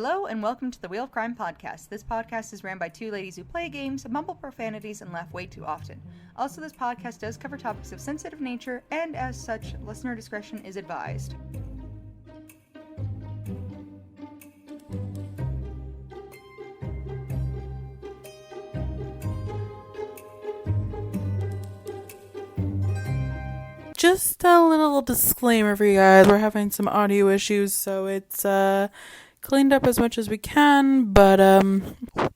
Hello and welcome to the Wheel of Crime podcast. This podcast is ran by two ladies who play games, mumble profanities, and laugh way too often. Also, this podcast does cover topics of sensitive nature, and as such, listener discretion is advised. Just a little disclaimer for you guys. We're having some audio issues, so it's cleaned up as much as we can, but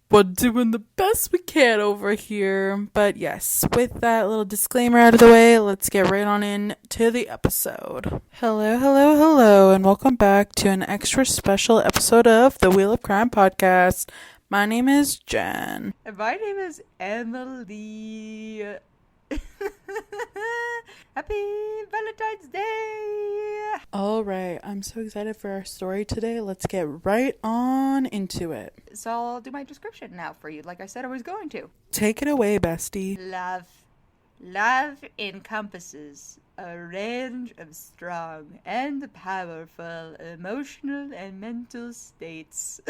we're doing the best we can over here. But yes, with that little disclaimer out of the way, let's get right on in to the episode. Hello, and welcome back to an extra special episode of the Wheel of Crime podcast. My name is Jen. And my name is Emily. Happy Valentine's Day! Alright, I'm so excited for our story today. Let's get right on into it. So I'll do my description now for you, like I said I was going to. Take it away, bestie. Love encompasses a range of strong and powerful emotional and mental states.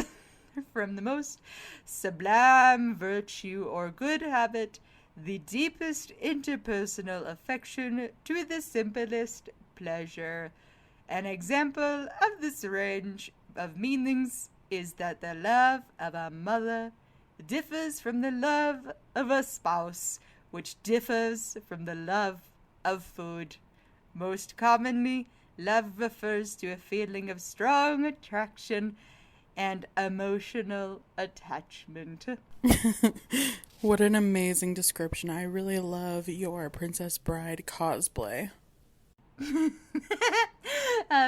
From the most sublime virtue or good habit, the deepest interpersonal affection, to the simplest pleasure. An example of this range of meanings is that the love of a mother differs from the love of a spouse, which differs from the love of food. Most commonly, love refers to a feeling of strong attraction and emotional attachment. What an amazing description. I really love your Princess Bride cosplay.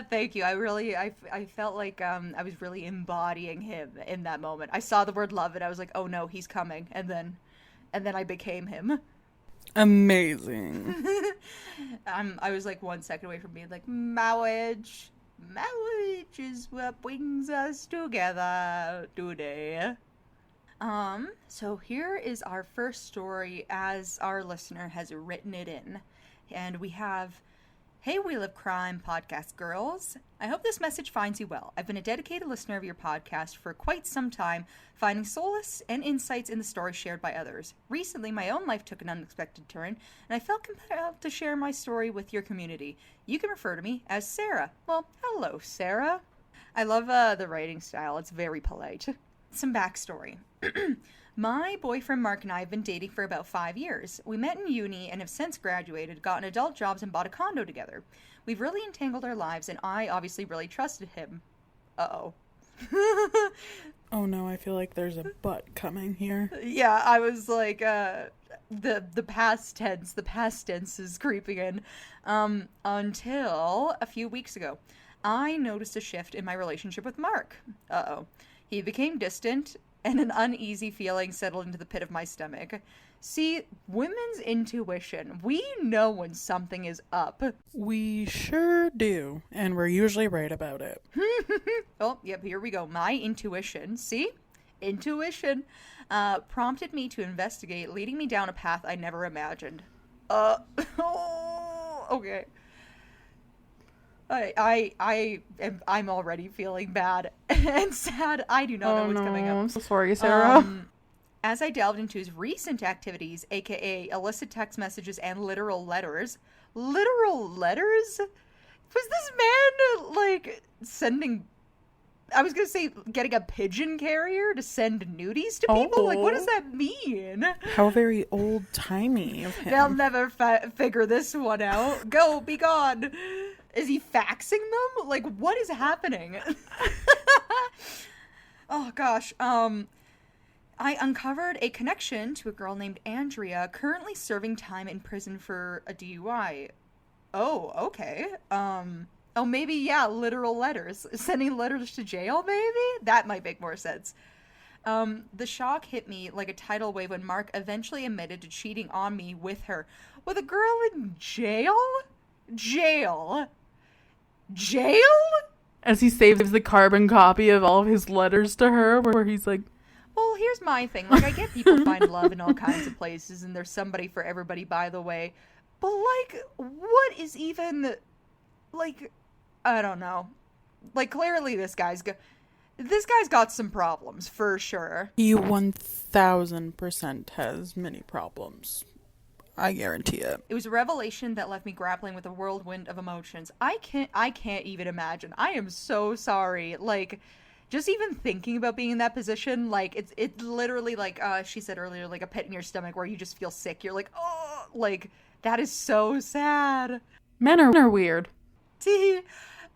Thank you. I felt like I was really embodying him in that moment. I saw the word love and I was like, oh no, he's coming. And then I became him. Amazing. I was like 1 second away from being like, marriage is what brings us together today. So here is our first story as our listener has written it in. And we have, Hey Wheel of Crime podcast girls. I hope this message finds you well. I've been a dedicated listener of your podcast for quite some time, finding solace and insights in the stories shared by others. Recently, my own life took an unexpected turn, and I felt compelled to share my story with your community. You can refer to me as Sarah. Well, hello, Sarah. I love the writing style. It's very polite. Some backstory. My boyfriend Mark and I have been dating for about 5 years. We met in uni and have since graduated, gotten adult jobs, and bought a condo together. We've really entangled our lives, and I obviously really trusted him. Uh-oh. Oh no, I feel like there's a but coming here. Yeah, I was like, the past tense is creeping in. Until a few weeks ago, I noticed a shift in my relationship with Mark. Uh-oh. He became distant, and an uneasy feeling settled into the pit of my stomach. See, women's intuition. We know when something is up. We sure do, and we're usually right about it. Oh, yep, here we go. My intuition. See? Intuition. Prompted me to investigate, leading me down a path I never imagined. Okay. I'm already feeling bad and sad. I do not know what's coming up. I'm so sorry, Sarah. As I delved into his recent activities, aka illicit text messages and literal letters. Literal letters? Was this man, like, sending... I was gonna say, getting a pigeon carrier to send nudies to people? Like, what does that mean? How very old-timey of him. They'll never figure this one out. Go, be gone. Is he faxing them? Like, what is happening? Oh, gosh. I uncovered a connection to a girl named Andrea, currently serving time in prison for a DUI. Oh, okay. Oh, maybe, yeah, literal letters. Sending letters to jail, maybe? That might make more sense. The shock hit me like a tidal wave when Mark eventually admitted to cheating on me with her. With a girl in jail? Jail? As he saves the carbon copy of all of his letters to her, where he's like, well, here's my thing. Like, I get people find love in all kinds of places, and there's somebody for everybody, by the way. But, like, what is even, like, I don't know. Like, clearly this guy's This guy's got some problems, for sure. He 1000% has many problems. I guarantee it. It was a revelation that left me grappling with a whirlwind of emotions. I can't even imagine. I am so sorry. Like, just even thinking about being in that position, like, it's literally like, she said earlier, like a pit in your stomach where you just feel sick. You're like, oh, like, that is so sad. Men are weird.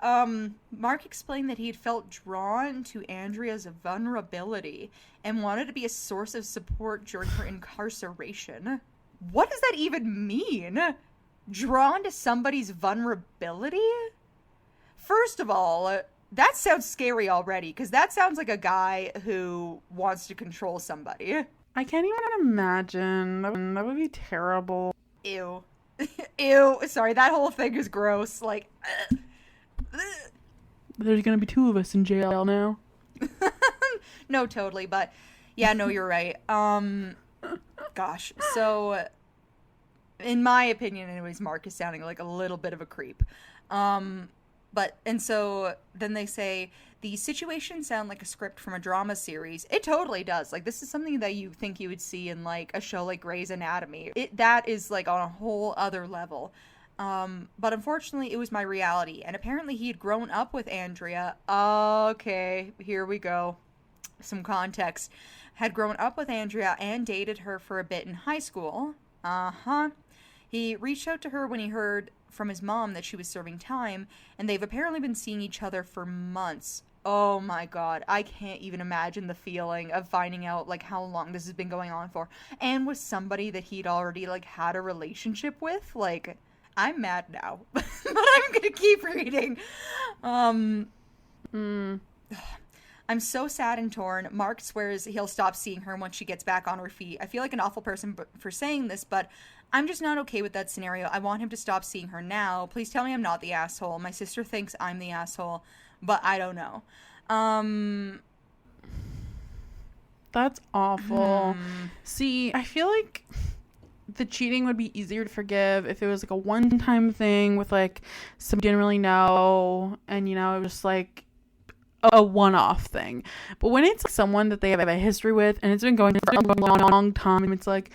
Mark explained that he had felt drawn to Andrea's vulnerability and wanted to be a source of support during her incarceration. What does that even mean? Drawn to somebody's vulnerability? First of all, that sounds scary already, because that sounds like a guy who wants to control somebody. I can't even imagine. That would be terrible. Ew. Ew. Sorry, that whole thing is gross. Like, there's gonna be 2 of us in jail now. No, totally, but yeah, no, you're right. Gosh, so in my opinion, anyways, Mark is sounding like a little bit of a creep. And so then they say the situations sound like a script from a drama series. It totally does. Like, this is something that you think you would see in like a show like Grey's Anatomy. That is like on a whole other level. But unfortunately, it was my reality. And apparently he had grown up with Andrea. Okay, here we go. Some context. Had grown up with Andrea and dated her for a bit in high school. He reached out to her when he heard from his mom that she was serving time, and they've apparently been seeing each other for months. Oh my god, I can't even imagine the feeling of finding out like how long this has been going on for, and with somebody that he'd already like had a relationship with. Like, I'm mad now, but I'm gonna keep reading. I'm so sad and torn. Mark swears he'll stop seeing her once she gets back on her feet. I feel like an awful person for saying this, but I'm just not okay with that scenario. I want him to stop seeing her now. Please tell me I'm not the asshole. My sister thinks I'm the asshole, but I don't know. That's awful. See, I feel like the cheating would be easier to forgive if it was like a one-time thing with like somebody didn't really know, and you know, it was just like a one-off thing. But when it's someone that they have a history with and it's been going for a long time, it's like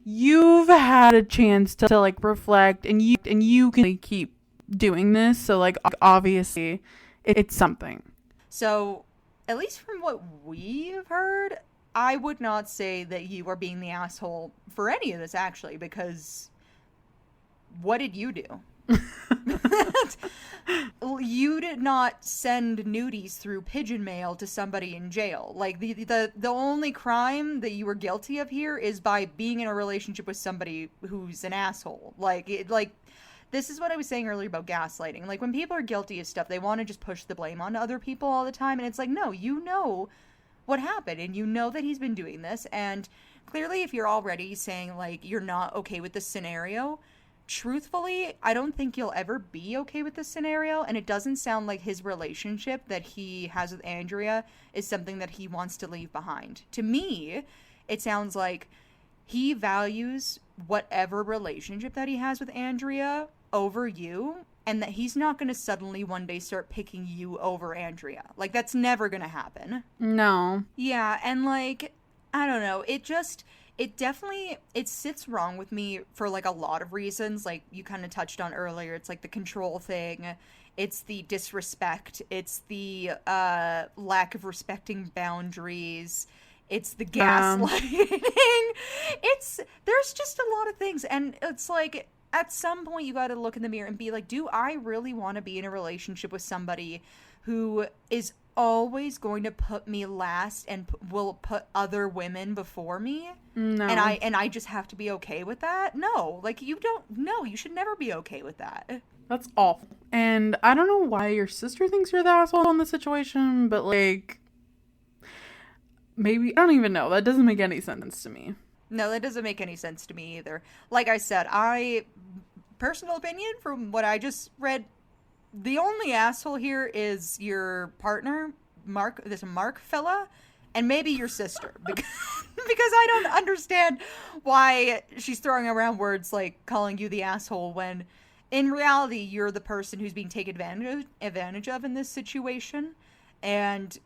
you've had a chance to like reflect, and you can keep doing this. So like obviously it's something. So at least from what we've heard, I would not say that you are being the asshole for any of this, actually, because what did you do? You did not send nudies through pigeon mail to somebody in jail. Like, the only crime that you were guilty of here is by being in a relationship with somebody who's an asshole. This is what I was saying earlier about gaslighting. Like, when people are guilty of stuff, they want to just push the blame on other people all the time, and it's like, no, you know what happened, and you know that he's been doing this, and clearly if you're already saying, like, you're not okay with this scenario, truthfully, I don't think you'll ever be okay with this scenario, and it doesn't sound like his relationship that he has with Andrea is something that he wants to leave behind. To me, it sounds like he values whatever relationship that he has with Andrea over you, and that he's not going to suddenly one day start picking you over Andrea. Like, that's never going to happen. No. Yeah, and like, I don't know, it definitely, it sits wrong with me for like a lot of reasons. Like you kind of touched on earlier, it's like the control thing, it's the disrespect, it's the lack of respecting boundaries, it's the gaslighting. There's just a lot of things, and it's like at some point you got to look in the mirror and be like, do I really want to be in a relationship with somebody who is always going to put me last and will put other women before me? No. And I just have to be okay with that? No. Like, you should never be okay with that. That's awful. And I don't know why your sister thinks you're the asshole in this situation, but like, maybe, I don't even know. That doesn't make any sense to me. No, that doesn't make any sense to me either. Like I said, personal opinion from what I just read, the only asshole here is your partner, Mark, this Mark fella, and maybe your sister. Because I don't understand why she's throwing around words like calling you the asshole when in reality you're the person who's being taken advantage of in this situation. And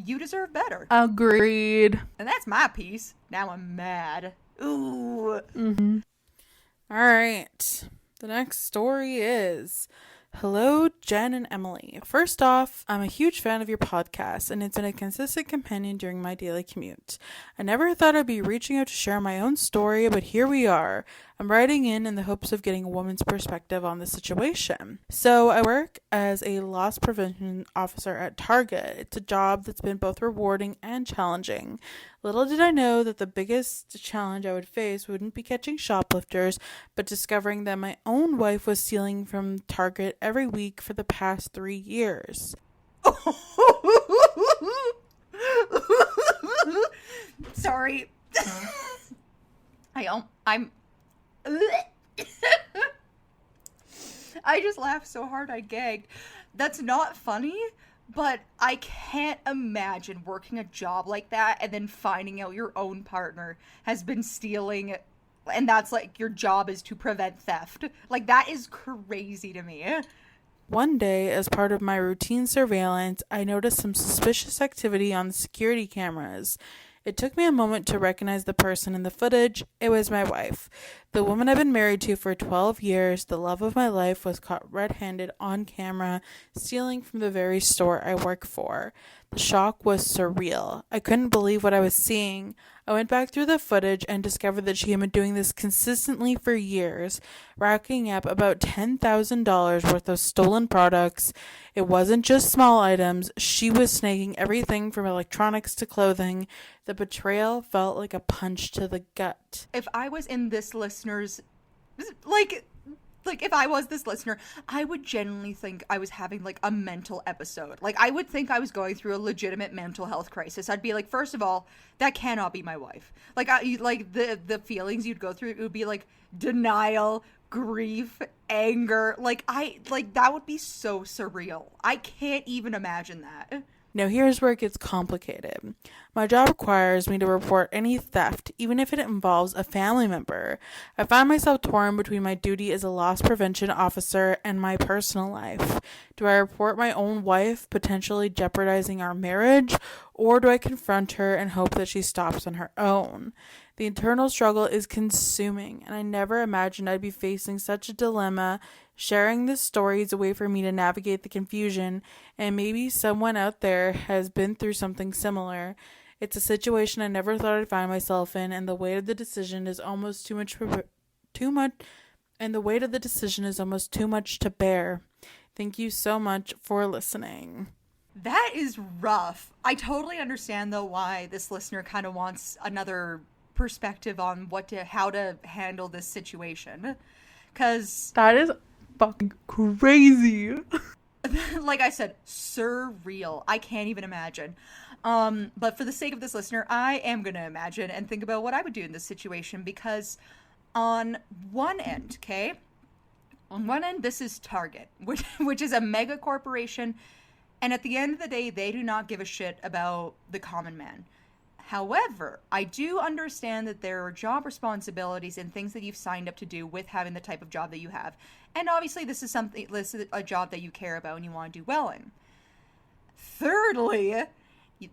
You deserve better. Agreed. And that's my piece. Now I'm mad. Ooh. Mm-hmm. All right. The next story is, hello, Jenn and Emily. First off, I'm a huge fan of your podcast, and it's been a consistent companion during my daily commute. I never thought I'd be reaching out to share my own story, but here we are. I'm writing in the hopes of getting a woman's perspective on the situation. So I work as a loss prevention officer at Target. It's a job that's been both rewarding and challenging. Little did I know that the biggest challenge I would face wouldn't be catching shoplifters, but discovering that my own wife was stealing from Target every week for the past 3 years. Sorry. I'm I just laughed so hard I gagged. That's not funny, but I can't imagine working a job like that and then finding out your own partner has been stealing, and that's like your job is to prevent theft. Like, that is crazy to me. One day, as part of my routine surveillance, I noticed some suspicious activity on the security cameras. It took me a moment to recognize the person in the footage. It was my wife. The woman I've been married to for 12 years, the love of my life, was caught red-handed on camera, stealing from the very store I work for. The shock was surreal. I couldn't believe what I was seeing. I went back through the footage and discovered that she had been doing this consistently for years, racking up about $10,000 worth of stolen products. It wasn't just small items. She was snagging everything from electronics to clothing. The betrayal felt like a punch to the gut. If I was in this listener's, like if I was this listener, I would genuinely think I was having like a mental episode. Like, I would think I was going through a legitimate mental health crisis. I'd be like, first of all, that cannot be my wife. Like, the feelings you'd go through, it would be like denial, grief, anger. Like, that would be so surreal. I can't even imagine that. Now here's where it gets complicated. My job requires me to report any theft, even if it involves a family member. I find myself torn between my duty as a loss prevention officer and my personal life. Do I report my own wife, potentially jeopardizing our marriage, or do I confront her and hope that she stops on her own? The internal struggle is consuming, and I never imagined I'd be facing such a dilemma. Sharing this story is a way for me to navigate the confusion, and maybe someone out there has been through something similar. It's a situation I never thought I'd find myself in, and the weight of the decision is almost too much to bear. Thank you so much for listening. That is rough. I totally understand though why this listener kind of wants another perspective on how to handle this situation, because that is fucking crazy. Like I said, surreal. I can't even imagine. But for the sake of this listener, I am gonna imagine and think about what I would do in this situation, because on one end, this is Target, which is a mega corporation, and at the end of the day, they do not give a shit about the common man. However, I do understand that there are job responsibilities and things that you've signed up to do with having the type of job that you have. And obviously this is a job that you care about and you want to do well in. Thirdly,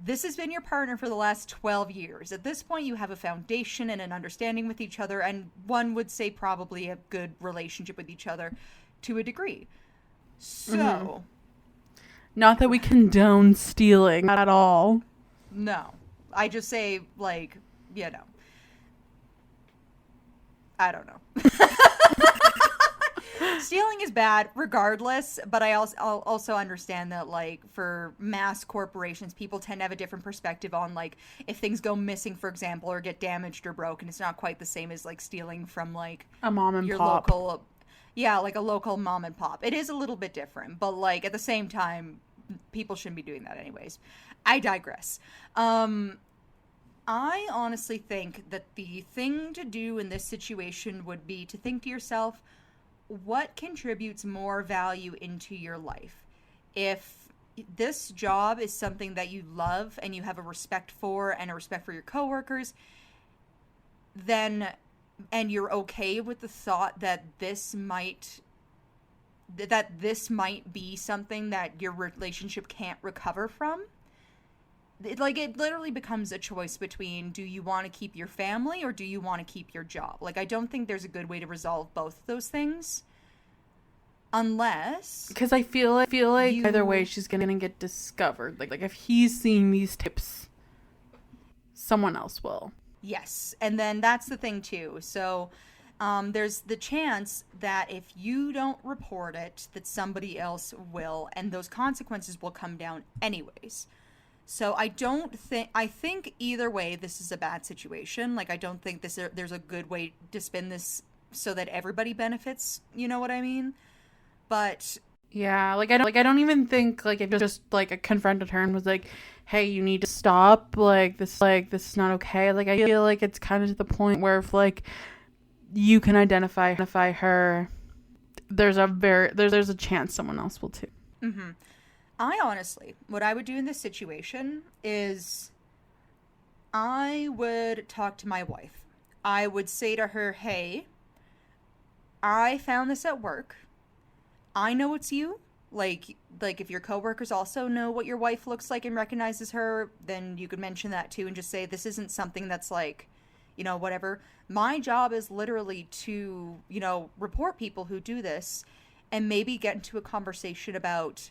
this has been your partner for the last 12 years. At this point, you have a foundation and an understanding with each other, and one would say probably a good relationship with each other to a degree. So... Not that we condone stealing at all. No. I just say, like, I don't know. Stealing is bad regardless, but I also understand that, like, for mass corporations, people tend to have a different perspective on, like, if things go missing, for example, or get damaged or broken. It's not quite the same as, like, stealing from, like, a mom and your pop. Like a local mom and pop. It is a little bit different, but, like, at the same time, people shouldn't be doing that anyways. I digress. I honestly think that the thing to do in this situation would be to think to yourself, what contributes more value into your life? If this job is something that you love and you have a respect for and a respect for your coworkers, then, and you're okay with the thought that this might be something that your relationship can't recover from, it literally becomes a choice between, do you want to keep your family or do you want to keep your job? Like, I don't think there's a good way to resolve both of those things. Unless, because I feel like either way she's gonna get discovered. Like if he's seeing these tips, someone else will. yes, and then that's the thing too. So there's the chance that if you don't report it, that somebody else will, and those consequences will come down anyways. So I think either way this is a bad situation. Like, I don't think there's a good way to spin this so that everybody benefits, you know what I mean? But yeah, I don't even think, like, if just like confronted her and was like, hey, you need to stop, this is not okay. Like, I feel like it's kind of to the point where if like you can identify her, there's a chance someone else will too. mm-hmm. I honestly, what I would do in this situation is I would talk to my wife. I would say to her, hey, I found this at work. I know it's you. Like if your coworkers also know what your wife looks like and recognizes her, then you could mention that too and just say, this isn't something that's like, whatever. My job is literally to, report people who do this, and maybe get into a conversation about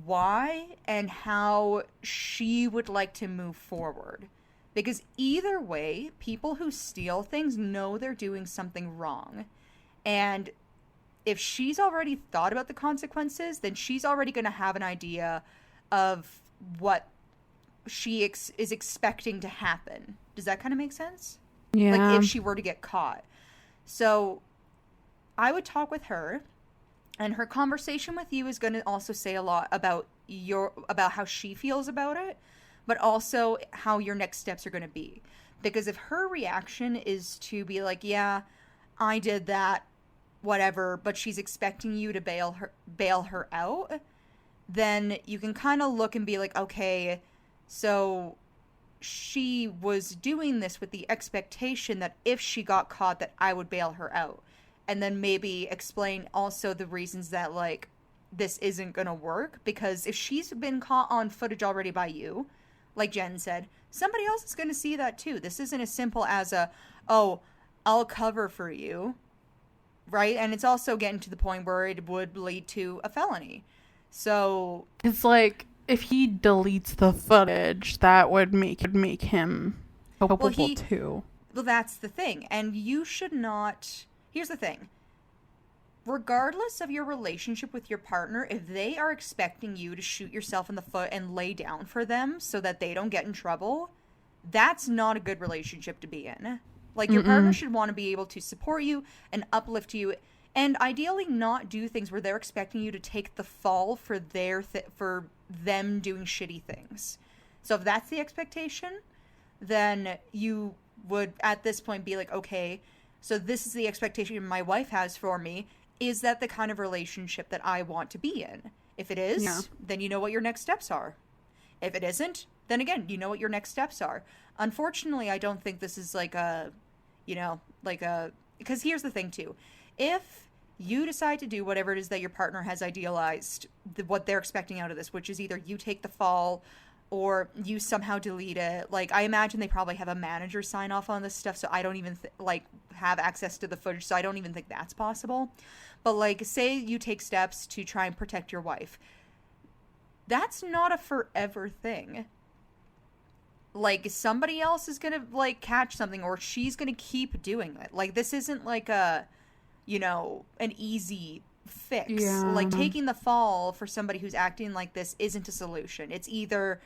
why and how she would like to move forward. Because either way, people who steal things know they're doing something wrong. And if she's already thought about the consequences, then she's already going to have an idea of what she is expecting to happen. Does that kind of make sense? Yeah. Like, if she were to get caught. So I would talk with her, and her conversation with you is going to also say a lot about how she feels about it, but also how your next steps are going to be. Because if her reaction is to be like, yeah, I did that, whatever, but she's expecting you to bail her out, then you can kind of look and be like, okay, so she was doing this with the expectation that if she got caught that I would bail her out. And then maybe explain also the reasons that, like, this isn't gonna work, because if she's been caught on footage already by you, like Jen said, somebody else is gonna see that too. This isn't as simple as oh, I'll cover for you. Right? And it's also getting to the point where it would lead to a felony. So it's like, if he deletes the footage, that would make him culpable too. Well, that's the thing. And you should not... Here's the thing. Regardless of your relationship with your partner, if they are expecting you to shoot yourself in the foot and lay down for them so that they don't get in trouble, that's not a good relationship to be in. Like, your partner should want to be able to support you and uplift you, and ideally not do things where they're expecting you to take the fall for for them doing shitty things. So if that's the expectation, then you would at this point be like, okay, so this is the expectation my wife has for me. Is that the kind of relationship that I want to be in? If it is, then you know what your next steps are. If it isn't, then again, you know what your next steps are. Unfortunately, I don't think this is like because here's the thing too. If you decide to do whatever it is that your partner has idealized, what they're expecting out of this, which is either you take the fall or you somehow delete it. Like, I imagine they probably have a manager sign off on this stuff, so I don't even have access to the footage, so I don't even think that's possible. But like, say you take steps to try and protect your wife. That's not a forever thing. Like, somebody else is gonna like catch something, or she's gonna keep doing it. Like, this isn't like an easy fix. Yeah. Like, taking the fall for somebody who's acting like this isn't a solution. It's either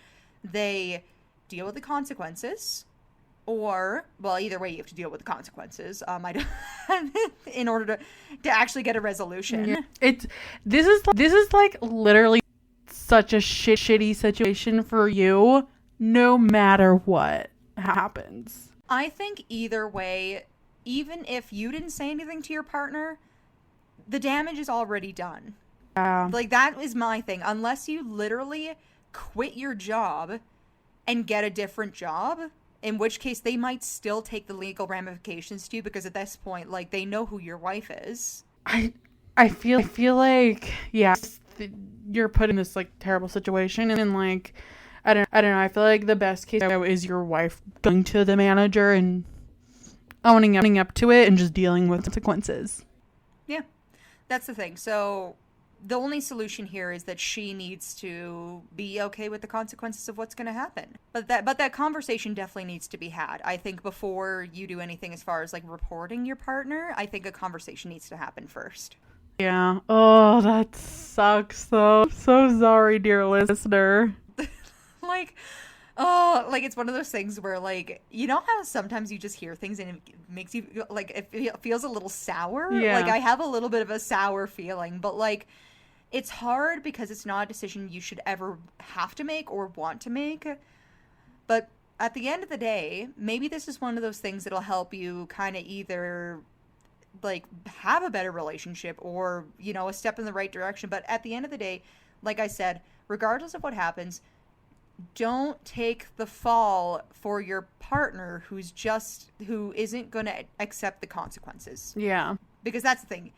they deal with the consequences, or, well, either way you have to deal with the consequences. In order to actually get a resolution. Yeah. This is like literally such a shitty situation for you, no matter what happens. I think either way, even if you didn't say anything to your partner, the damage is already done. Like, that is my thing. Unless you literally quit your job and get a different job, in which case they might still take the legal ramifications to you, because at this point, like, they know who your wife is. I feel like, yeah, you're put in this like terrible situation, and like, I don't know. I feel like the best case is your wife going to the manager and owning up to it and just dealing with consequences. Yeah, that's the thing. So the only solution here is that she needs to be okay with the consequences of what's going to happen. But that conversation definitely needs to be had. I think before you do anything as far as like reporting your partner, I think a conversation needs to happen first. Yeah. Oh, that sucks though. So sorry, dear listener. Like, oh, like it's one of those things where like, you know how sometimes you just hear things and it makes you like it feels a little sour? Yeah. Like I have a little bit of a sour feeling, but like it's hard because it's not a decision you should ever have to make or want to make. But at the end of the day, maybe this is one of those things that'll help you kind of either like have a better relationship or, you know, a step in the right direction. But at the end of the day, like I said, regardless of what happens, don't take the fall for your partner who isn't going to accept the consequences. Yeah. Because that's the thing.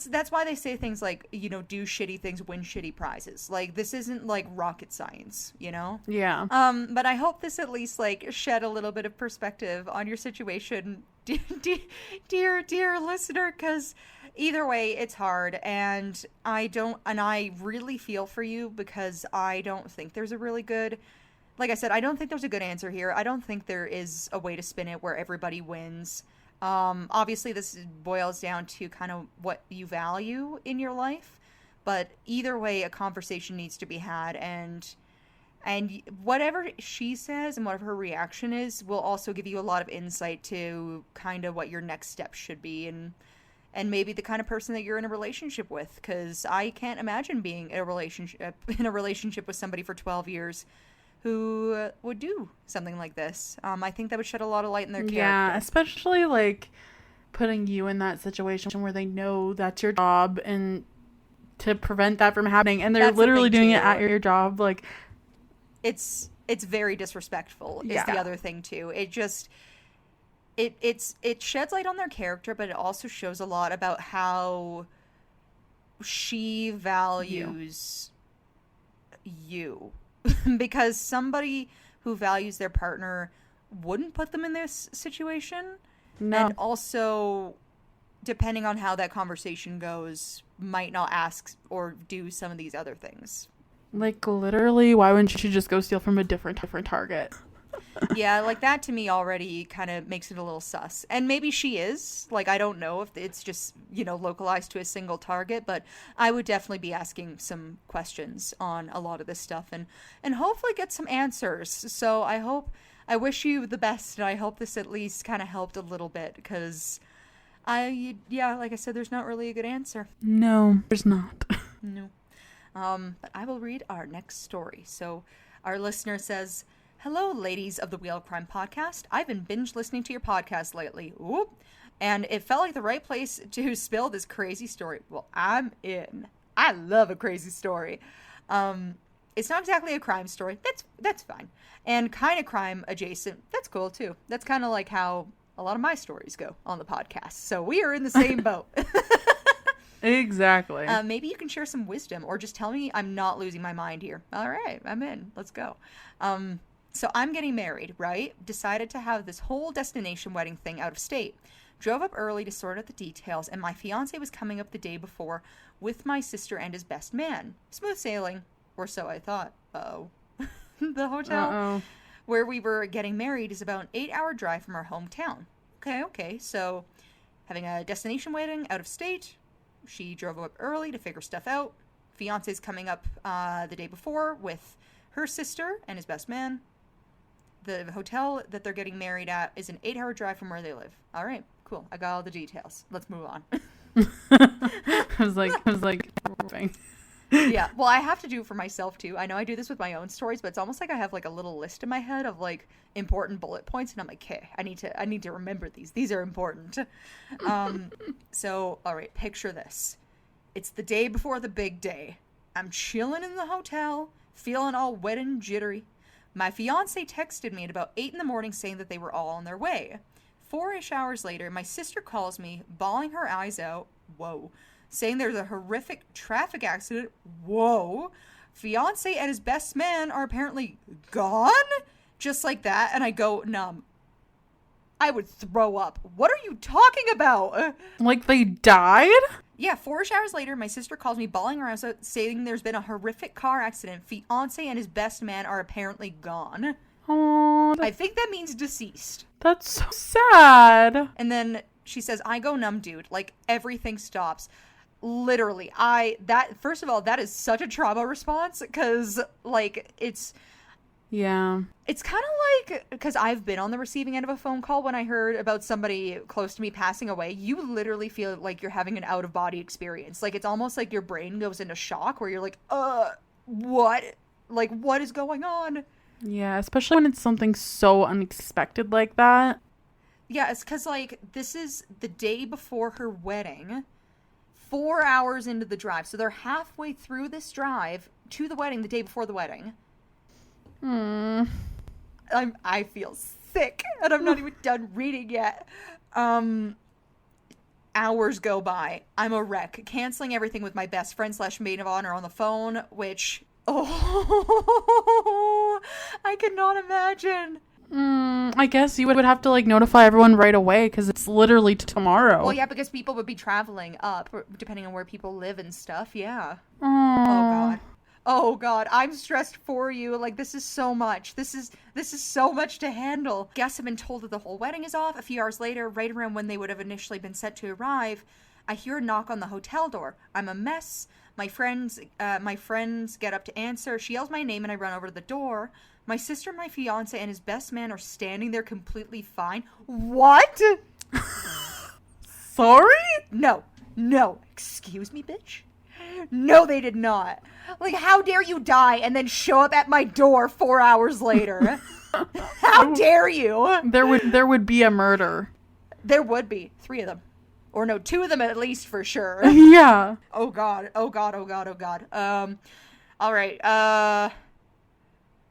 That's why they say things like, you know, do shitty things, win shitty prizes. Like this isn't like rocket science, you know? Yeah. But I hope this at least like shed a little bit of perspective on your situation, dear listener, because either way it's hard, and I really feel for you because I don't think there's a really good, like I said, I don't think there's a good answer here. I don't think there is a way to spin it where everybody wins. Obviously this boils down to kind of what you value in your life, but either way a conversation needs to be had, and whatever she says and whatever her reaction is will also give you a lot of insight to kind of what your next step should be, and maybe the kind of person that you're in a relationship with, because I can't imagine being in a relationship with somebody for 12 years who would do something like this. I think that would shed a lot of light in their character. Yeah, especially like putting you in that situation where they know that's your job and to prevent that from happening, and they're literally doing it at your job. Like it's very disrespectful is the other thing too. It just it sheds light on their character, but it also shows a lot about how she values you. Because somebody who values their partner wouldn't put them in this situation. No. And also, depending on how that conversation goes, might not ask or do some of these other things. Like, literally, why wouldn't you just go steal from a different target? Yeah, like that to me already kind of makes it a little sus. And maybe she is. Like, I don't know if it's just, you know, localized to a single target, but I would definitely be asking some questions on a lot of this stuff and hopefully get some answers. So I wish you the best, and I hope this at least kind of helped a little bit, because like I said, there's not really a good answer. No, there's not. No. But I will read our next story. So our listener says, "Hello, ladies of the Wheel of Crime podcast. I've been binge listening to your podcast lately. Whoop. And it felt like the right place to spill this crazy story." Well, I'm in. I love a crazy story. It's not exactly a crime story. That's fine. And kind of crime adjacent. That's cool too. That's kind of like how a lot of my stories go on the podcast. So we are in the same boat. Exactly. Maybe you can share some wisdom, or just tell me I'm not losing my mind here. All right, I'm in. Let's go. So I'm getting married, right? Decided to have this whole destination wedding thing out of state. Drove up early to sort out the details, and my fiance was coming up the day before with my sister and his best man. Smooth sailing, or so I thought. Uh-oh. The hotel where we were getting married is about an 8-hour drive from our hometown. Okay. So having a destination wedding out of state, she drove up early to figure stuff out. Fiance's coming up the day before with her sister and his best man. The hotel that they're getting married at is an 8-hour drive from where they live. All right, cool. I got all the details. Let's move on. I was like, Yeah, well, I have to do it for myself too. I know I do this with my own stories, but it's almost like I have like a little list in my head of like important bullet points, and I'm like, okay, I need to remember these. These are important. So, all right, picture this. It's the day before the big day. I'm chilling in the hotel, feeling all wet and jittery. My fiance texted me at about 8 in the morning saying that they were all on their way. 4-ish hours later, my sister calls me, bawling her eyes out. Whoa. Saying there's a horrific traffic accident. Whoa. fiance and his best man are apparently gone? Just like that. And I go numb. I would throw up. What are you talking about? Like they died? Yeah, 4 hours later, my sister calls me bawling around saying there's been a horrific car accident. Fiance and his best man are apparently gone. Oh, I think that means deceased. that's so sad. And then she says, I go numb, dude. Like, everything stops. Literally, first of all, that is such a trauma response, because, like, it's Yeah. kind of like, because I've been on the receiving end of a phone call when I heard about somebody close to me passing away. You literally feel like you're having an out-of-body experience. Like, it's almost like your brain goes into shock, where you're like, what? Like, what is going on? Yeah, especially when it's something so unexpected like that. Yeah, it's because, like, this is the day before her wedding, 4 hours into the drive. So they're halfway through this drive to the wedding the day before the wedding. I feel sick, and I'm not even done reading yet. Hours go by. I'm a wreck. Canceling everything with my best friend / maid of honor on the phone, which... Oh, I cannot imagine. I guess you would have to, like, notify everyone right away, because it's literally tomorrow. Well, yeah, because people would be traveling up, depending on where people live and stuff, yeah. Aww. Oh God, I'm stressed for you. Like, this is so much. This is so much to handle. Guests have been told that the whole wedding is off. A few hours later, right around when they would have initially been set to arrive, I hear a knock on the hotel door. I'm a mess. My friends get up to answer. She yells my name and I run over to the door. My sister, my fiance, and his best man are standing there completely fine. What? Sorry? No. Excuse me, bitch? No, they did not. Like, how dare you die and then show up at my door 4 hours later? How dare you? There would be a murder. There would be 3 of them. Or no, 2 of them at least for sure. Yeah. Oh God. All right.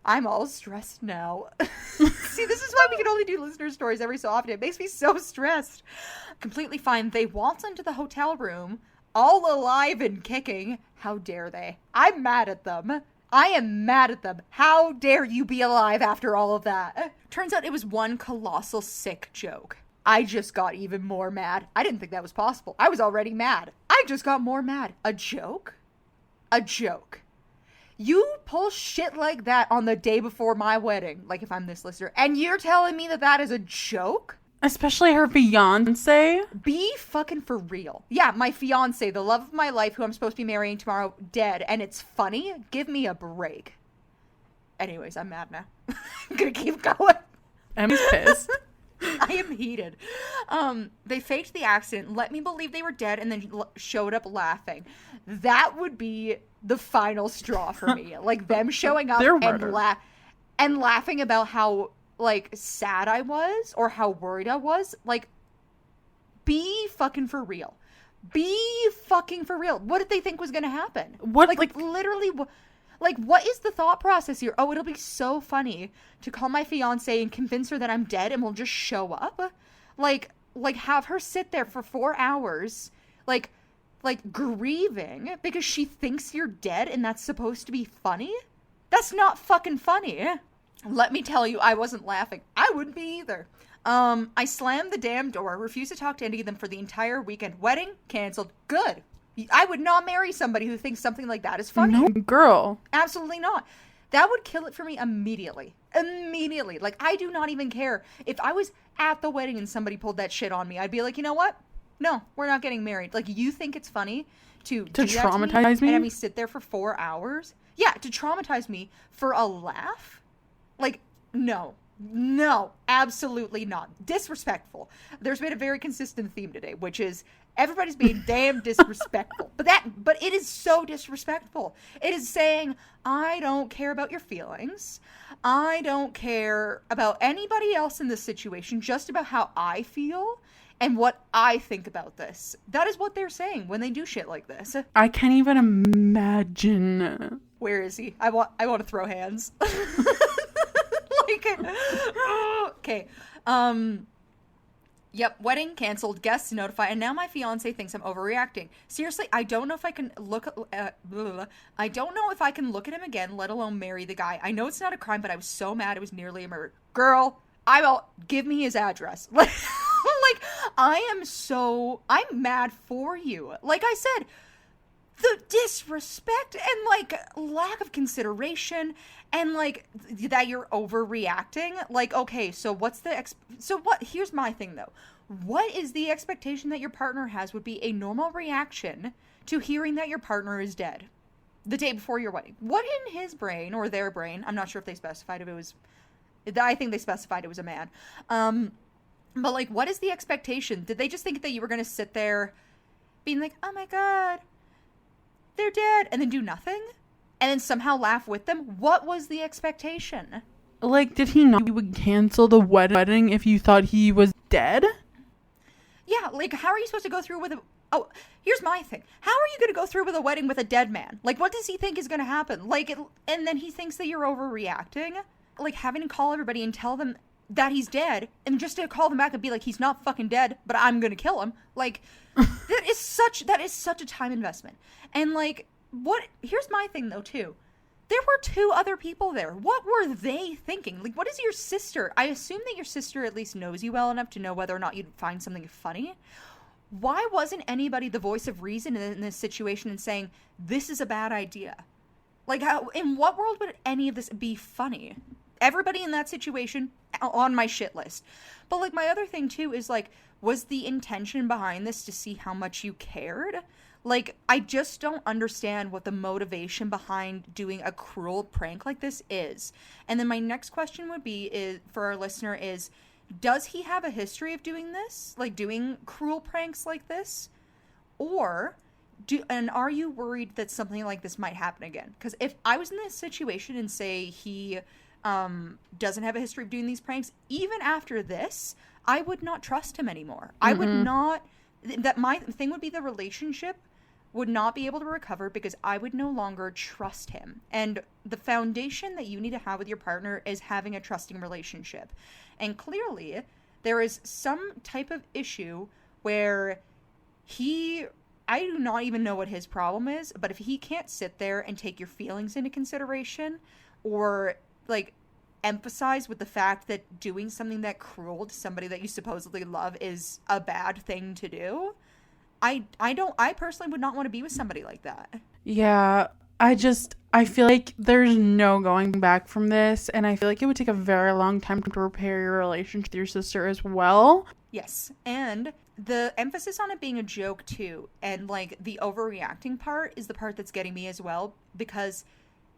I'm all stressed now. See, this is why we can only do listener stories every so often. It makes me so stressed. Completely fine. They waltz into the hotel room, all alive and kicking. How dare they? I'm mad at them. I am mad at them. How dare you be alive after all of that? Turns out it was one colossal sick joke. I just got even more mad. I didn't think that was possible. I was already mad. I just got more mad. A joke? A joke. You pull shit like that on the day before my wedding, like if I'm this listener, and you're telling me that that is a joke? Especially her fiance. Be fucking for real. Yeah, my fiance, the love of my life, who I'm supposed to be marrying tomorrow, dead, and it's funny? Give me a break. Anyways, I'm mad now. I'm gonna keep going. Emmy's pissed. I am heated. They faked the accident, let me believe they were dead, and then showed up laughing. That would be the final straw for me. Like, them showing up and laughing about how, like, sad I was or how worried I was. Like, be fucking for real. Be fucking for real. What did they think was gonna happen? What, like literally... Like, what is the thought process here? Oh, it'll be so funny to call my fiance and convince her that I'm dead and we'll just show up? Like have her sit there for 4 hours, like grieving because she thinks you're dead and that's supposed to be funny? That's not fucking funny. Let me tell you, I wasn't laughing. I wouldn't be either. I slammed the damn door, refused to talk to any of them for the entire weekend. Wedding canceled. Good. I would not marry somebody who thinks something like that is funny. No, girl. Absolutely not. That would kill it for me immediately. Immediately. Like, I do not even care. If I was at the wedding and somebody pulled that shit on me, I'd be like, you know what? No, we're not getting married. Like, you think it's funny to traumatize me? And have me sit there for 4 hours? Yeah, to traumatize me for a laugh? Like, no. No, absolutely not. Disrespectful. There's been a very consistent theme today, which is everybody's being damn disrespectful. But it is so disrespectful. It is saying, I don't care about your feelings. I don't care about anybody else in this situation, just about how I feel and what I think about this. That is what they're saying when they do shit like this. I can't even imagine. Where is he? I want to throw hands. Like, okay. Yep, wedding canceled, guests notified, and now my fiance thinks I'm overreacting. Seriously, I don't know if I can I don't know if I can look at him again, let alone marry the guy. I know it's not a crime, but I was so mad it was nearly a murder. Girl, I will give me his address. Like, I'm mad for you. Like I said, the disrespect and like lack of consideration and like that you're overreacting. Like, okay, so here's my thing though. What is the expectation that your partner has would be a normal reaction to hearing that your partner is dead the day before your wedding? What in his brain or their brain, I'm not sure if they specified if it was, I think they specified it was a man. But like, what is the expectation? Did they just think that you were going to sit there being like, oh my God, they're dead, and then do nothing? And then somehow laugh with them? What was the expectation? Like, did he know you would cancel the wedding if you thought he was dead? Yeah, like, how are you supposed to go through with a... Oh, here's my thing. How are you going to go through with a wedding with a dead man? Like, what does he think is going to happen? Like, and then he thinks that you're overreacting? Like, having to call everybody and tell them that he's dead, and just to call them back and be like, he's not fucking dead, but I'm going to kill him. Like, that is such a time investment. And, like, here's my thing, though, too. There were 2 other people there. What were they thinking? Like, what is your sister? I assume that your sister at least knows you well enough to know whether or not you'd find something funny. Why wasn't anybody the voice of reason in this situation and saying, this is a bad idea? Like, in what world would any of this be funny? Everybody in that situation on my shit list. But, like, my other thing, too, is, like, was the intention behind this to see how much you cared? Like, I just don't understand what the motivation behind doing a cruel prank like this is. And then my next question would be, for our listener, is, does he have a history of doing this? Like, doing cruel pranks like this? Or, are you worried that something like this might happen again? Because if I was in this situation and say he doesn't have a history of doing these pranks, even after this, I would not trust him anymore. Mm-hmm. I would not... my thing would be the relationship would not be able to recover because I would no longer trust him. And the foundation that you need to have with your partner is having a trusting relationship. And clearly, there is some type of issue where I do not even know what his problem is, but if he can't sit there and take your feelings into consideration or, like, emphasize with the fact that doing something that cruel to somebody that you supposedly love is a bad thing to do, I personally would not want to be with somebody like that. Yeah, I feel like there's no going back from this, and I feel like it would take a very long time to repair your relationship with your sister as well. Yes, and the emphasis on it being a joke too, and like the overreacting part is the part that's getting me as well, because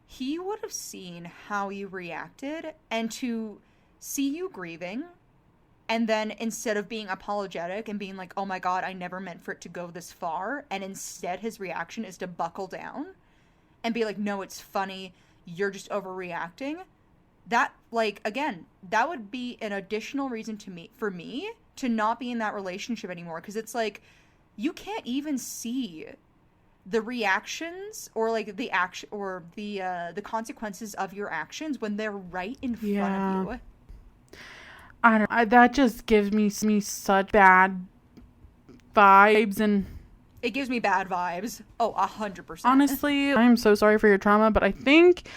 he would have seen how you reacted, and to see you grieving, and then instead of being apologetic and being like, oh my God, I never meant for it to go this far, and instead his reaction is to buckle down and be like, no, it's funny, you're just overreacting. That, like, again, that would be an additional reason for me to not be in that relationship anymore, because it's like, you can't even see the reactions or like the action or the consequences of your actions when they're right in front of you. I don't know. That just gives me such bad vibes, and it gives me bad vibes. Oh, 100%. Honestly, I'm so sorry for your trauma, but I think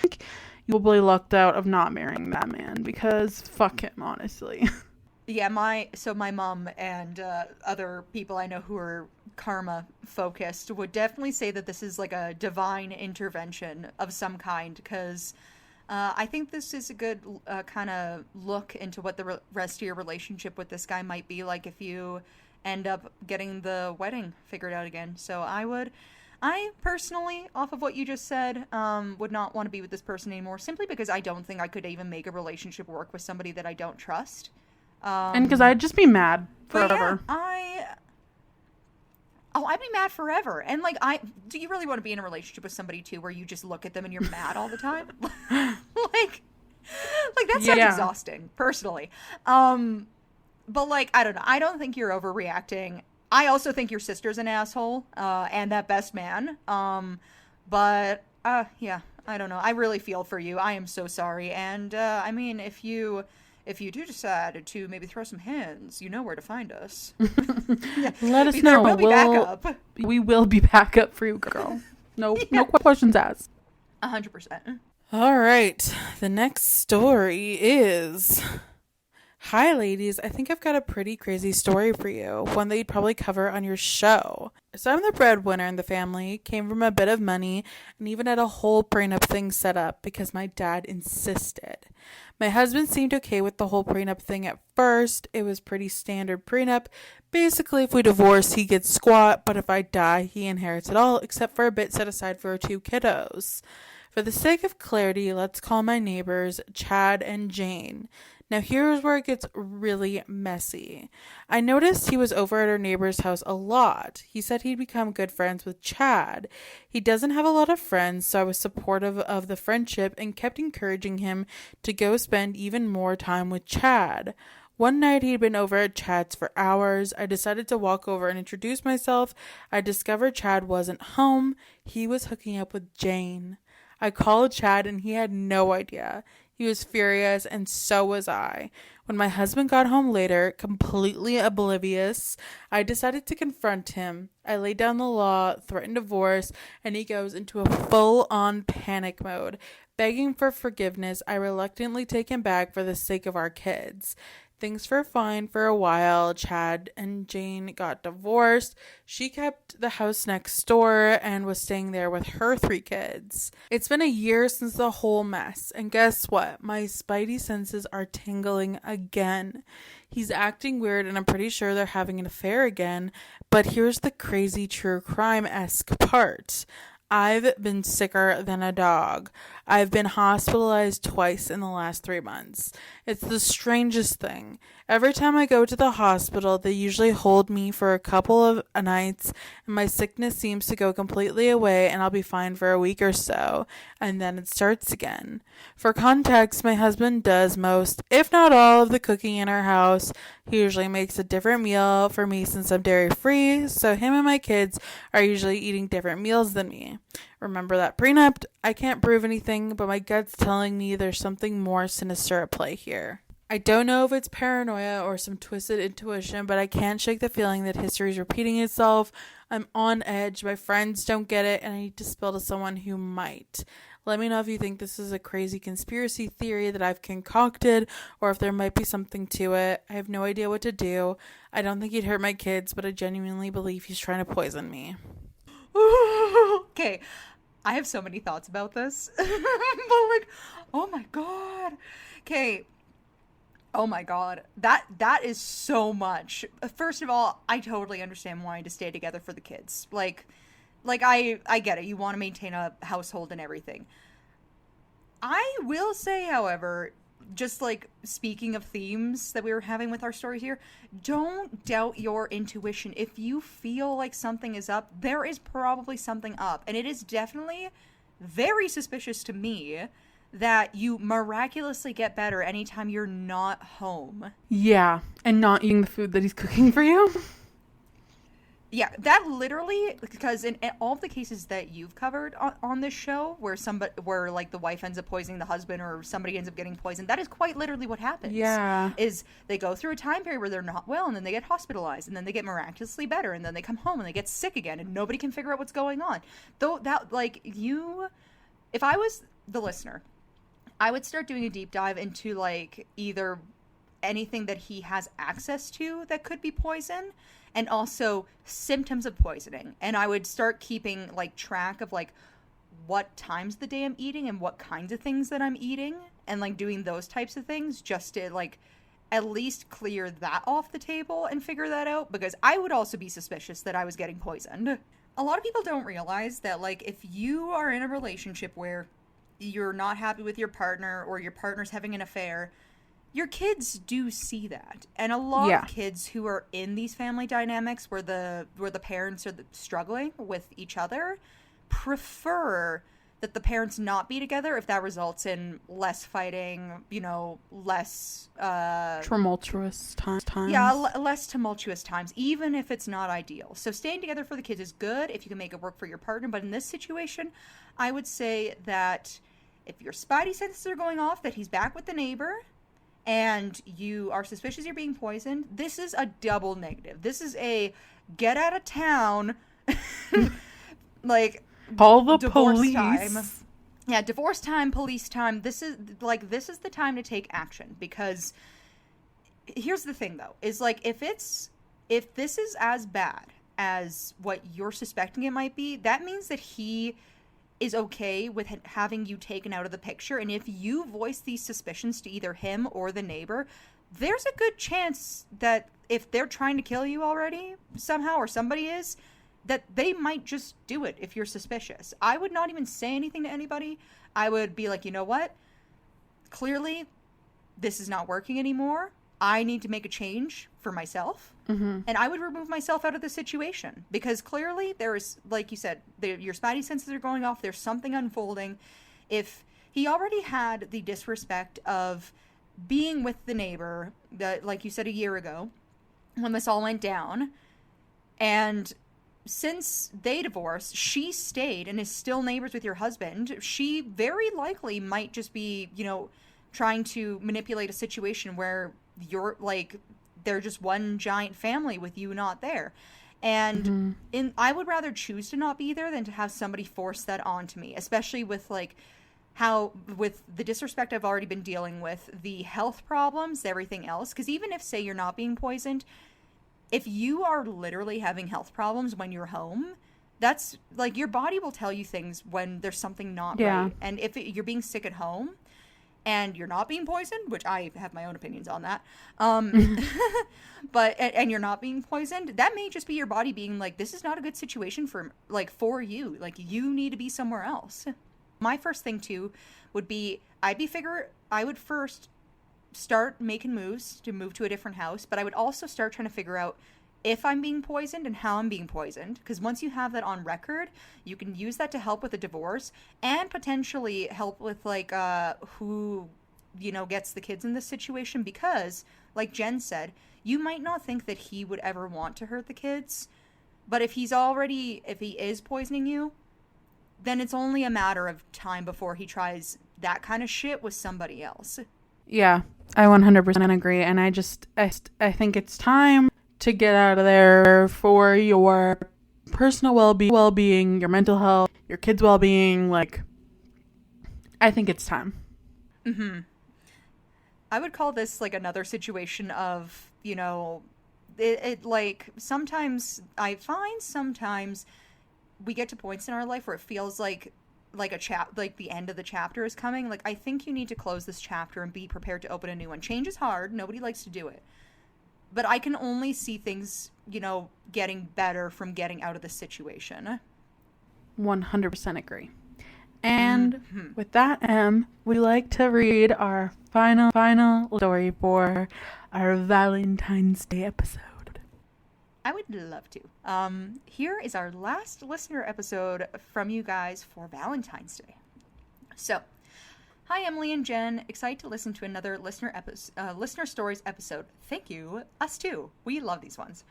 you probably lucked out of not marrying that man, because fuck him, honestly. Yeah, my mom and other people I know who are karma focused would definitely say that this is like a divine intervention of some kind, because I think this is a good kind of look into what the rest of your relationship with this guy might be like if you end up getting the wedding figured out again. So I personally, off of what you just said, would not want to be with this person anymore, simply because I don't think I could even make a relationship work with somebody that I don't trust. And because I'd just be mad forever. Yeah, I'd be mad forever. And like, do you really want to be in a relationship with somebody too where you just look at them and you're mad all the time? like that sounds exhausting, personally. But like, I don't know. I don't think you're overreacting. I also think your sister's an asshole, and that best man. But yeah, I don't know. I really feel for you. I am so sorry. And I mean, if if you do decide to maybe throw some hands, you know where to find us. Yeah, Let us there know. will be backup. We will be backup for you, girl. No, Yeah. no questions asked. 100%. All right. The next story is... Hi, ladies. I think I've got a pretty crazy story for you, one that you'd probably cover on your show. So I'm the breadwinner in the family, came from a bit of money, and even had a whole prenup thing set up because my dad insisted. My husband seemed okay with the whole prenup thing at first. It was pretty standard prenup. Basically, if we divorce, he gets squat, but if I die, he inherits it all, except for a bit set aside for our 2 kiddos. For the sake of clarity, let's call my neighbors Chad and Jane. Now here's where it gets really messy. I noticed he was over at our neighbor's house a lot. He said he'd become good friends with Chad. He doesn't have a lot of friends, so I was supportive of the friendship and kept encouraging him to go spend even more time with Chad. One night he'd been over at Chad's for hours. I decided to walk over and introduce myself. I discovered Chad wasn't home. He was hooking up with Jane. I called Chad and he had no idea. He was furious, and so was I. When my husband got home later, completely oblivious, I decided to confront him. I laid down the law, threatened divorce, and he goes into a full-on panic mode. Begging for forgiveness, I reluctantly take him back for the sake of our kids. Things were fine for a while. Chad and Jane got divorced. She kept the house next door and was staying there with her 3 kids. It's been a year since the whole mess, and guess what? My spidey senses are tingling again. He's acting weird, and I'm pretty sure they're having an affair again, but here's the crazy true crime-esque part. I've been sicker than a dog. I've been hospitalized twice in the last 3 months. It's the strangest thing. Every time I go to the hospital, they usually hold me for a couple of nights, and my sickness seems to go completely away, and I'll be fine for a week or so, and then it starts again. For context, my husband does most, if not all, of the cooking in our house. He usually makes a different meal for me since I'm dairy-free, so him and my kids are usually eating different meals than me. Remember that prenup? I can't prove anything, but my gut's telling me there's something more sinister at play here. I don't know if it's paranoia or some twisted intuition, but I can't shake the feeling that history is repeating itself. I'm on edge, my friends don't get it, and I need to spill to someone who might. Let me know if you think this is a crazy conspiracy theory that I've concocted, or if there might be something to it. I have no idea what to do. I don't think he'd hurt my kids, but I genuinely believe he's trying to poison me. Okay, I have so many thoughts about this. But like, oh my god. Okay. Oh my god. That is so much. First of all, I totally understand wanting to stay together for the kids. Like I get it. You want to maintain a household and everything. I will say, however, just like speaking of themes that we were having with our stories here, don't doubt your intuition. If you feel like something is up, there is probably something up. And it is definitely very suspicious to me that you miraculously get better anytime you're not home. Yeah, and not eating the food that he's cooking for you. Yeah, that literally, because in all of the cases that you've covered on this show, where like the wife ends up poisoning the husband or somebody ends up getting poisoned, that is quite literally what happens. Yeah. Is they go through a time period where they're not well, and then they get hospitalized, and then they get miraculously better, and then they come home and they get sick again, and nobody can figure out what's going on. Though that, like, if I was the listener, I would start doing a deep dive into like either anything that he has access to that could be poison, and also symptoms of poisoning. And I would start keeping like track of like what times of the day I'm eating and what kinds of things that I'm eating, and like doing those types of things just to like at least clear that off the table and figure that out, because I would also be suspicious that I was getting poisoned. A lot of people don't realize that like if you are in a relationship where you're not happy with your partner or your partner's having an affair, your kids do see that. And a lot of kids who are in these family dynamics where the parents are struggling with each other prefer that the parents not be together if that results in less fighting, less tumultuous times. Yeah, less tumultuous times, even if it's not ideal. So staying together for the kids is good if you can make it work for your partner, but in this situation, I would say that if your spidey senses are going off, that he's back with the neighbor, and you are suspicious you're being poisoned, this is a double negative. This is a get out of town, like, call the divorce police. Time. Yeah, divorce time, police time. This is the time to take action, because here's the thing though, is like, if this is as bad as what you're suspecting it might be, that means that he is okay with having you taken out of the picture. And if you voice these suspicions to either him or the neighbor, there's a good chance that if they're trying to kill you already somehow, or somebody is, that they might just do it if you're suspicious. I would not even say anything to anybody. I would be like, you know what? Clearly, this is not working anymore. I need to make a change for myself. And I would remove myself out of the situation, because clearly there's, like you said, your spidey senses are going off. There's something unfolding. If he already had the disrespect of being with the neighbor, that, like you said, a year ago when this all went down, and since they divorced, she stayed and is still neighbors with your husband, she very likely might just be, trying to manipulate a situation where you're like, they're just one giant family with you not there. And I would rather choose to not be there than to have somebody force that onto me, especially with like with the disrespect I've already been dealing with, the health problems, everything else. Because even if, say, you're not being poisoned, if you are literally having health problems when you're home, that's like, your body will tell you things when there's something not right. And if you're being sick at home and you're not being poisoned, which I have my own opinions on that, but and you're not being poisoned, that may just be your body being like, this is not a good situation for you. Like, you need to be somewhere else. My first thing too would be, I would first start making moves to move to a different house, but I would also start trying to figure out if I'm being poisoned and how I'm being poisoned. Because once you have that on record, you can use that to help with a divorce and potentially help with who, gets the kids in this situation. Because like Jen said, you might not think that he would ever want to hurt the kids, but if he is poisoning you, then it's only a matter of time before he tries that kind of shit with somebody else. Yeah, I 100% agree. And I think it's time to get out of there for your personal well-being, your mental health, your kids' well-being. Like, I think it's time. I would call this like another situation of, it like, sometimes I find sometimes we get to points in our life where it feels like the end of the chapter is coming. Like, I think you need to close this chapter and be prepared to open a new one. Change is hard. Nobody likes to do it. But I can only see things, getting better from getting out of this situation. 100% agree. And with that, Em, we like to read our final story for our Valentine's Day episode. I would love to. Here is our last listener episode from you guys for Valentine's Day. So, hi Emily and Jen, excited to listen to another listener stories episode. Thank you, us too. We love these ones.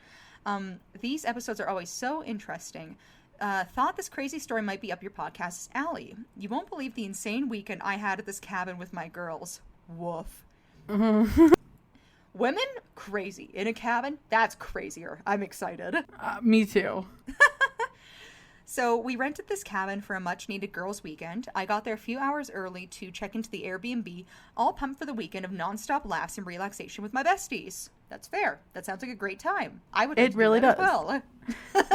These episodes are always so interesting. Thought this crazy story might be up your podcast's alley. You won't believe the insane weekend I had at this cabin with my girls. Woof. Women, crazy. In a cabin, that's crazier. I'm excited. Me too. So we rented this cabin for a much-needed girls' weekend. I got there a few hours early to check into the Airbnb, all pumped for the weekend of nonstop laughs and relaxation with my besties. That's fair. That sounds like a great time. I would. Like it really does. As well.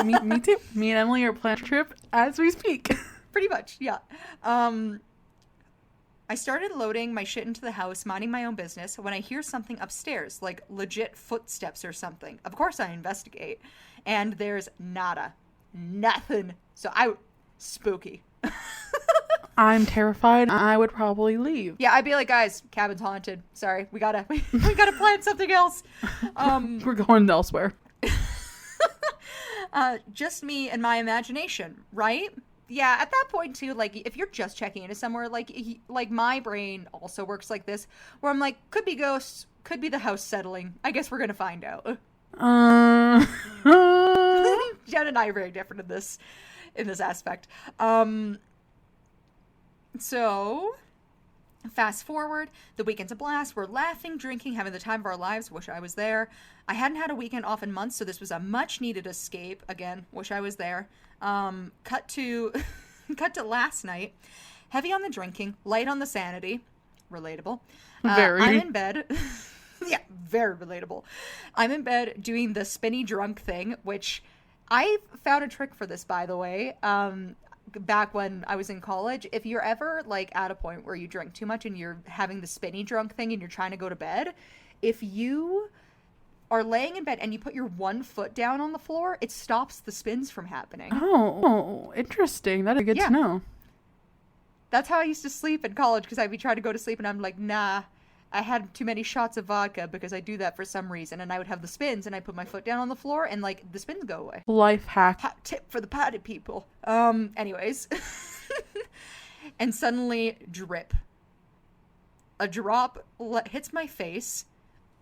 me too. Me and Emily are planning a trip as we speak. Pretty much, yeah. I started loading my shit into the house, minding my own business, when I hear something upstairs, like legit footsteps or something. Of course I investigate, and there's nothing. So spooky. I'm terrified. I would probably leave. Yeah, I'd be like, guys, cabin's haunted. Sorry, we gotta plan something else. We're going elsewhere. Just me and my imagination, right? Yeah, at that point too, like, if you're just checking into somewhere, like my brain also works like this, where I'm like, could be ghosts, could be the house settling. I guess we're gonna find out. Jen and I are very different in this aspect. So Fast forward, the weekend's a blast. We're laughing, drinking, having the time of our lives. Wish I was there. I hadn't had a weekend off in months, so this was a much needed escape. Again, wish I was there. Cut to cut to last night. Heavy on the drinking, light on the sanity. Relatable. Very. I'm in bed. Yeah, very relatable. I'm in bed doing the spinny drunk thing, which I found a trick for this, by the way. Back when I was in college, if you're ever like at a point where you drink too much and you're having the spinny drunk thing and you're trying to go to bed, if you are laying in bed and you put your one foot down on the floor, it stops the spins from happening. Oh, interesting. That is good to know. That's how I used to sleep in college, because I'd be trying to go to sleep and I'm like, nah, I had too many shots of vodka, because I do that for some reason, and I would have the spins and I put my foot down on the floor and like the spins go away. Life hack. Hot tip for the potty people. Anyways. And suddenly drip. A drop hits my face.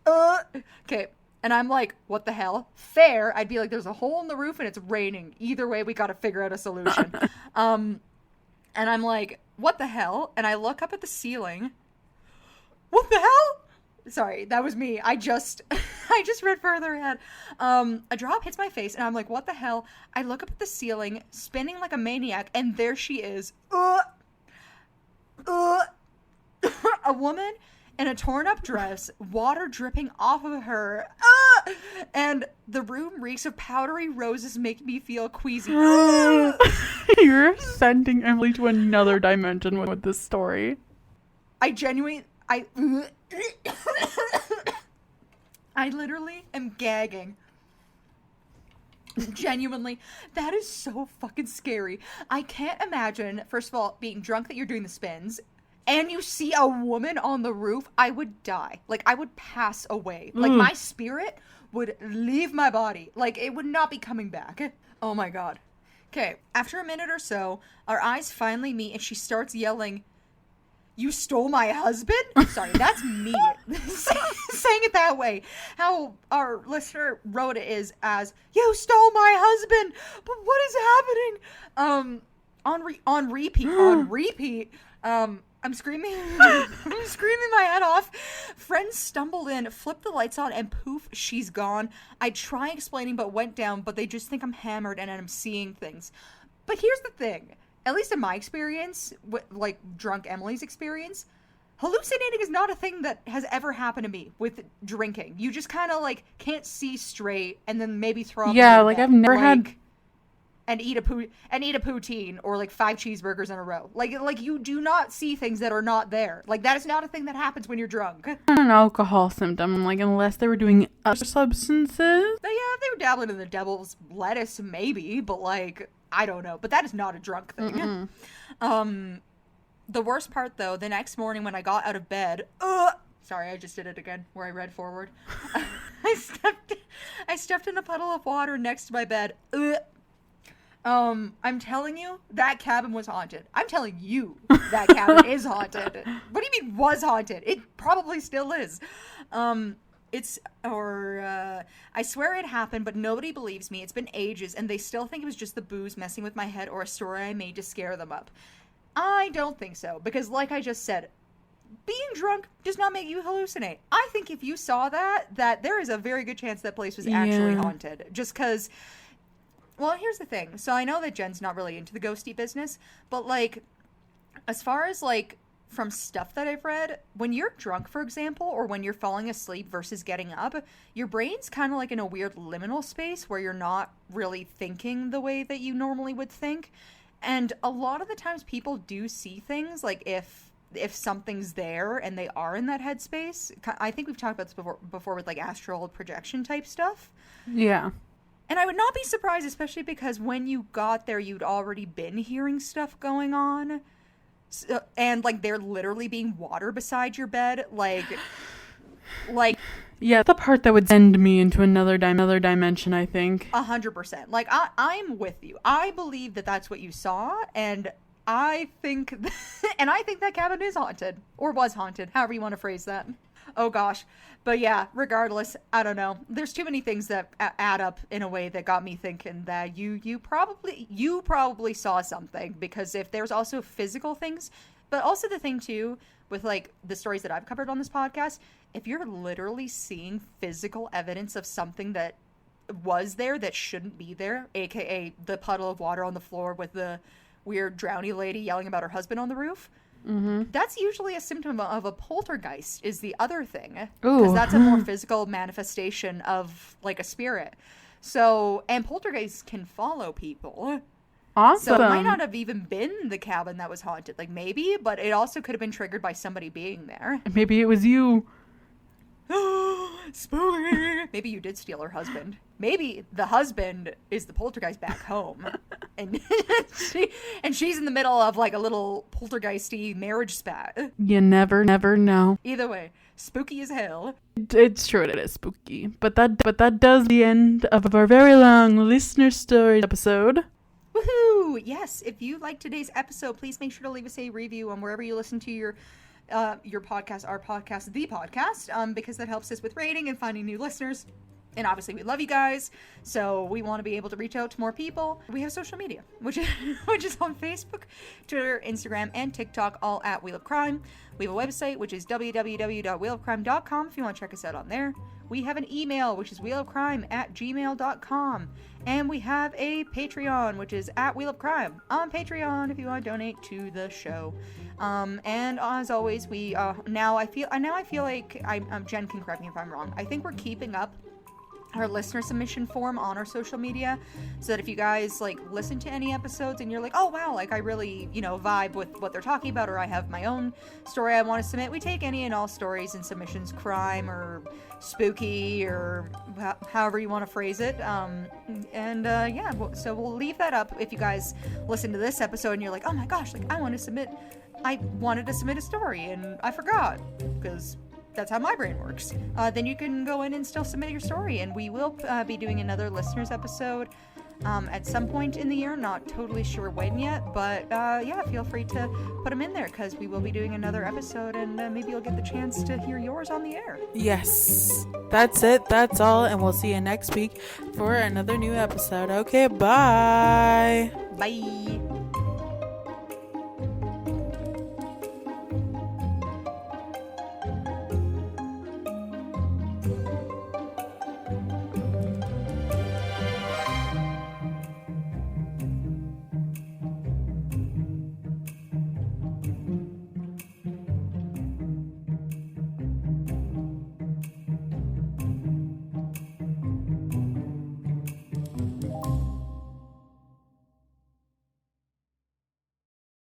Okay. And I'm like, what the hell? Fair. I'd be like, there's a hole in the roof and it's raining. Either way, we got to figure out a solution. And I'm like, what the hell? And I look up at the ceiling. What the hell? Sorry, that was me. I just read further ahead. A drop hits my face and I'm like, what the hell? I look up at the ceiling, spinning like a maniac, and there she is. A woman in a torn up dress, water dripping off of her. And the room reeks of powdery roses, making me feel queasy. You're sending Emily to another dimension with this story. I literally am gagging. Genuinely, that is so fucking scary. I can't imagine, first of all, being drunk that you're doing the spins, and you see a woman on the roof. I would die. Like, I would pass away. Like, my spirit would leave my body. Like, it would not be coming back. Oh my god. Okay, after a minute or so, our eyes finally meet, and she starts yelling, "You stole my husband?" Sorry, that's me saying it that way. How our listener wrote it is as, "You stole my husband." But what is happening? On repeat. I'm screaming. I'm screaming my head off. Friends stumbled in, flipped the lights on, and poof, she's gone. I try explaining, but went down. But they just think I'm hammered and I'm seeing things. But here's the thing. At least in my experience, like drunk Emily's experience, hallucinating is not a thing that has ever happened to me with drinking. You just kind of like can't see straight and then maybe throw up. Yeah, like I've never had. And eat a poutine or like 5 cheeseburgers in a row. Like you do not see things that are not there. Like that is not a thing that happens when you're drunk. An alcohol symptom, like unless they were doing other substances. But yeah, they were dabbling in the devil's lettuce, maybe, but like I don't know. But that is not a drunk thing. The worst part though, the next morning when I got out of bed, sorry, I just did it again where I read forward. I stepped in a puddle of water next to my bed. I'm telling you, that cabin was haunted. I'm telling you, that cabin is haunted. What do you mean was haunted? It probably still is. I swear it happened, but nobody believes me. It's been ages, and they still think it was just the booze messing with my head or a story I made to scare them up. I don't think so, because like I just said, being drunk does not make you hallucinate. I think if you saw that there is a very good chance that place was actually haunted. Just because... Well, here's the thing. So I know that Jen's not really into the ghosty business, but like, as far as like from stuff that I've read, when you're drunk, for example, or when you're falling asleep versus getting up, your brain's kind of like in a weird liminal space where you're not really thinking the way that you normally would think. And a lot of the times people do see things, like if something's there and they are in that headspace. I think we've talked about this before with like astral projection type stuff. Yeah. And I would not be surprised, especially because when you got there, you'd already been hearing stuff going on. So, and, like, there literally being water beside your bed. Like... Yeah, the part that would send me into another dimension, I think. 100%. Like, I'm with you. I believe that that's what you saw, and I think... and I think that cabin is haunted. Or was haunted, however you want to phrase that. Oh, gosh. But yeah, regardless, I don't know. There's too many things that add up in a way that got me thinking that you probably saw something, because if there's also physical things, but also the thing too, with like the stories that I've covered on this podcast, if you're literally seeing physical evidence of something that was there that shouldn't be there, aka the puddle of water on the floor with the weird drowny lady yelling about her husband on the roof, that's usually a symptom of a poltergeist, is the other thing. Because that's a more physical manifestation of like a spirit. So, and poltergeists can follow people. Awesome. So it might not have even been the cabin that was haunted. Like, maybe, but it also could have been triggered by somebody being there. Maybe it was you. Spooky. Maybe you did steal her husband. Maybe the husband is the poltergeist back home. And she's in the middle of like a little poltergeisty marriage spat. You never know. Either way, spooky as hell. It's true, it is spooky. But that does the end of our very long listener story episode. Woohoo! Yes, if you like today's episode, please make sure to leave us a review on wherever you listen to your podcast, our podcast, the podcast, because that helps us with rating and finding new listeners. And obviously we love you guys, so we want to be able to reach out to more people. We have social media, which is on Facebook, Twitter, Instagram, and TikTok, all at Wheel of Crime. We have a website, which is www.wheelofcrime.com if you want to check us out on there. We have an email, which is wheelofcrime@gmail.com. And we have a Patreon, which is at Wheel of Crime on Patreon if you want to donate to the show. And as always, we now I feel like Jen can correct me if I'm wrong. I think we're keeping up our listener submission form on our social media, so that if you guys like listen to any episodes and you're like, oh wow, like I really vibe with what they're talking about, or I have my own story I want to submit, we take any and all stories and submissions, crime or spooky or however you want to phrase it. So we'll leave that up if you guys listen to this episode and you're like, oh my gosh, like I wanted to submit a story and I forgot, because that's how my brain works. Then you can go in and still submit your story, and we will be doing another listeners episode at some point in the year. Not totally sure when yet, but feel free to put them in there, because we will be doing another episode, and maybe you'll get the chance to hear yours on the air. Yes, that's it, that's all, and we'll see you next week for another new episode. Okay, bye. Bye.